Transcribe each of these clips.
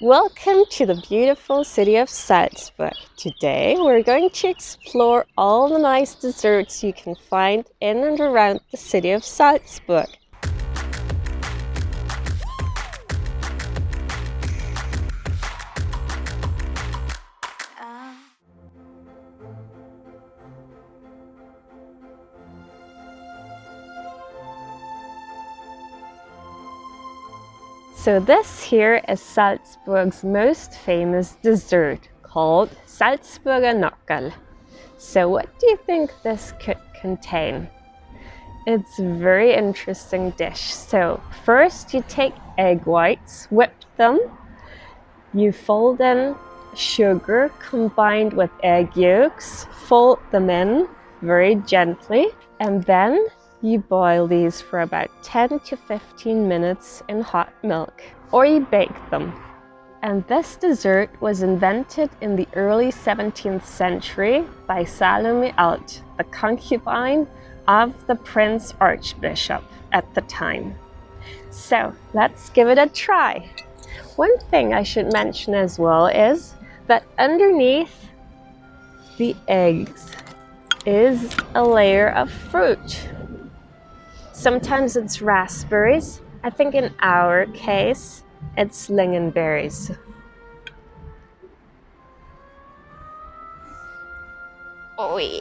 Welcome to the beautiful city of Salzburg. Today we're going to explore all the nice desserts you can find in and around the city of Salzburg. So this here is Salzburg's most famous dessert called Salzburger Knuckle. So what do you think this could contain? It's a very interesting dish. So first you take egg whites, whip them, you fold in sugar combined with egg yolks, fold them in very gently, and then you boil these for about 10 to 15 minutes in hot milk, or you bake them. And this dessert was invented in the early 17th century by Salome Alt, the concubine of the Prince Archbishop at the time. So let's give it a try. One thing I should mention as well is that underneath the eggs is a layer of fruit. Sometimes it's raspberries. I think in our case, it's lingonberries. Oh yeah.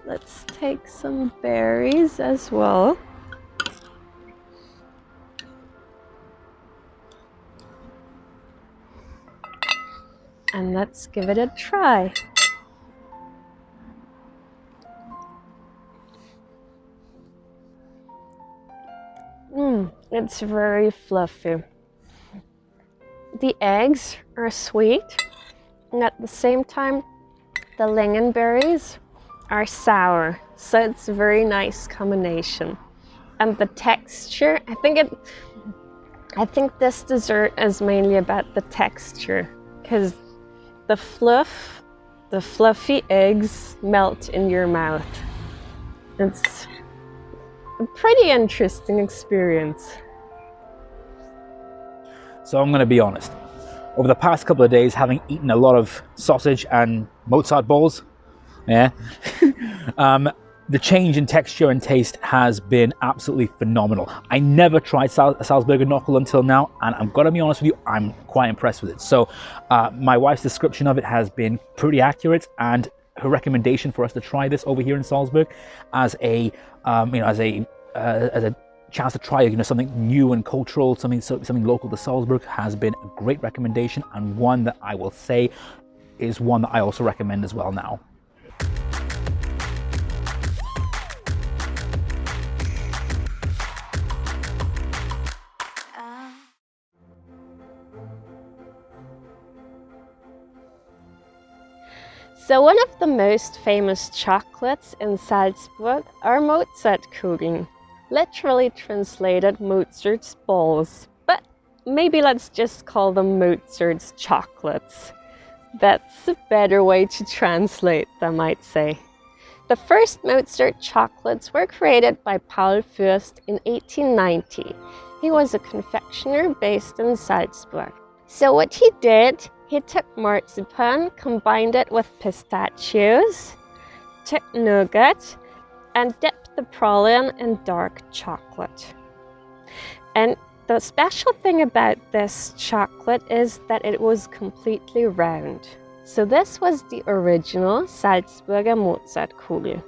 Let's take some berries as well. And let's give it a try. It's very fluffy. The eggs are sweet, and at the same time, the lingonberries are sour. So it's a very nice combination. And the texture, I think this dessert is mainly about the texture, because the fluffy eggs melt in your mouth. It's a pretty interesting experience. So I'm going to be honest. Over the past couple of days, having eaten a lot of sausage and Mozart balls, the change in texture and taste has been absolutely phenomenal. I never tried Salzburg Knuckle until now, and I'm going to be honest with you, I'm quite impressed with it. So my wife's description of it has been pretty accurate, and her recommendation for us to try this over here in Salzburg as a chance to try something new and cultural, something local to Salzburg, has been a great recommendation, and one that I will say is one that I also recommend as well now. So one of the most famous chocolates in Salzburg are Mozart Kugeln, literally translated Mozart's Balls, but maybe let's just call them Mozart's chocolates. That's a better way to translate them, I'd say. The first Mozart chocolates were created by Paul Fürst in 1890. He was a confectioner based in Salzburg. So what he did, he took marzipan, combined it with pistachios, took nougat, and dipped the praline in dark chocolate. And the special thing about this chocolate is that it was completely round. So this was the original Salzburger Mozart Kugel.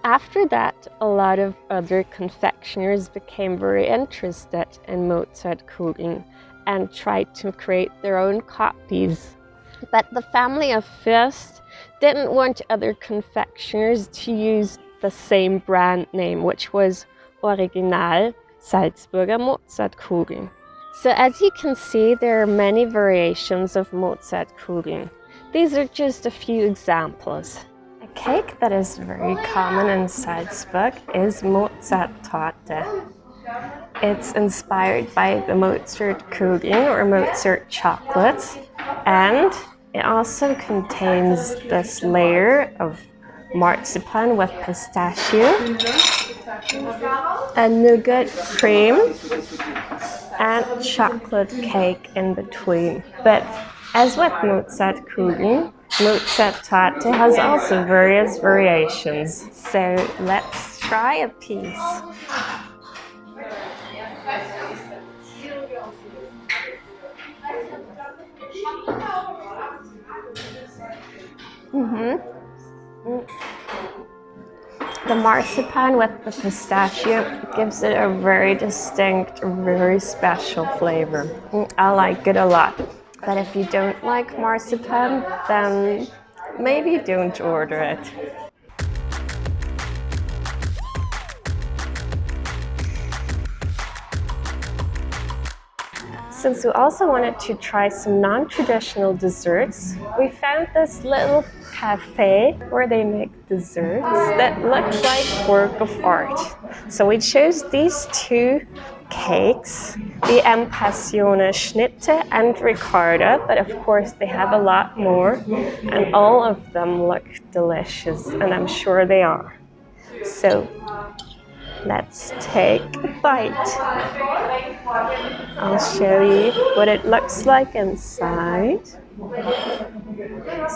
After that, a lot of other confectioners became very interested in Mozart Kugeln and tried to create their own copies. But the family of Fürst didn't want other confectioners to use the same brand name, which was Original Salzburger Mozart Kugeln. So as you can see, there are many variations of Mozart Kugeln. These are just a few examples. A cake that is very common in Salzburg is Mozart Torte. It's inspired by the Mozart Kugeln or Mozart chocolates, and it also contains this layer of marzipan with pistachio, a nougat cream, and chocolate cake in between. But as with Mozart Kuchen, Mozart Torte has also various variations. So let's try a piece. The marzipan with the pistachio gives it a very distinct, very special flavor. I like it a lot. But if you don't like marzipan, then maybe don't order it. Since we also wanted to try some non-traditional desserts, we found this little cafe where they make desserts that look like work of art. So we chose these two cakes, the Impassione Schnitte and Ricotta, but of course they have a lot more, and all of them look delicious, and I'm sure they are. So let's take a bite. I'll show you what it looks like inside.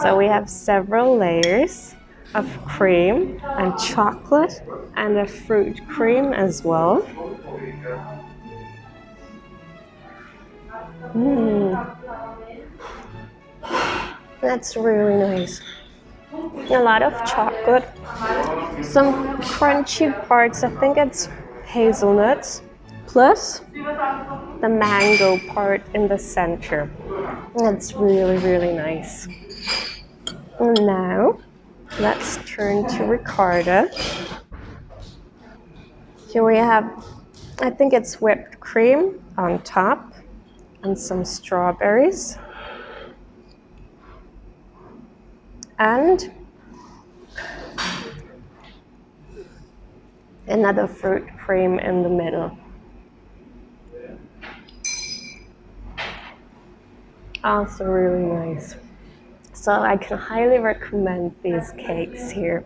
So we have several layers of cream and chocolate and a fruit cream as well. That's really nice. A lot of chocolate, some crunchy parts, I think it's hazelnuts, plus the mango part in the center. That's really, really nice. And now, let's turn to ricotta. Here we have, I think it's whipped cream on top and some strawberries. And another fruit cream in the middle. Also really nice. So I can highly recommend these cakes here.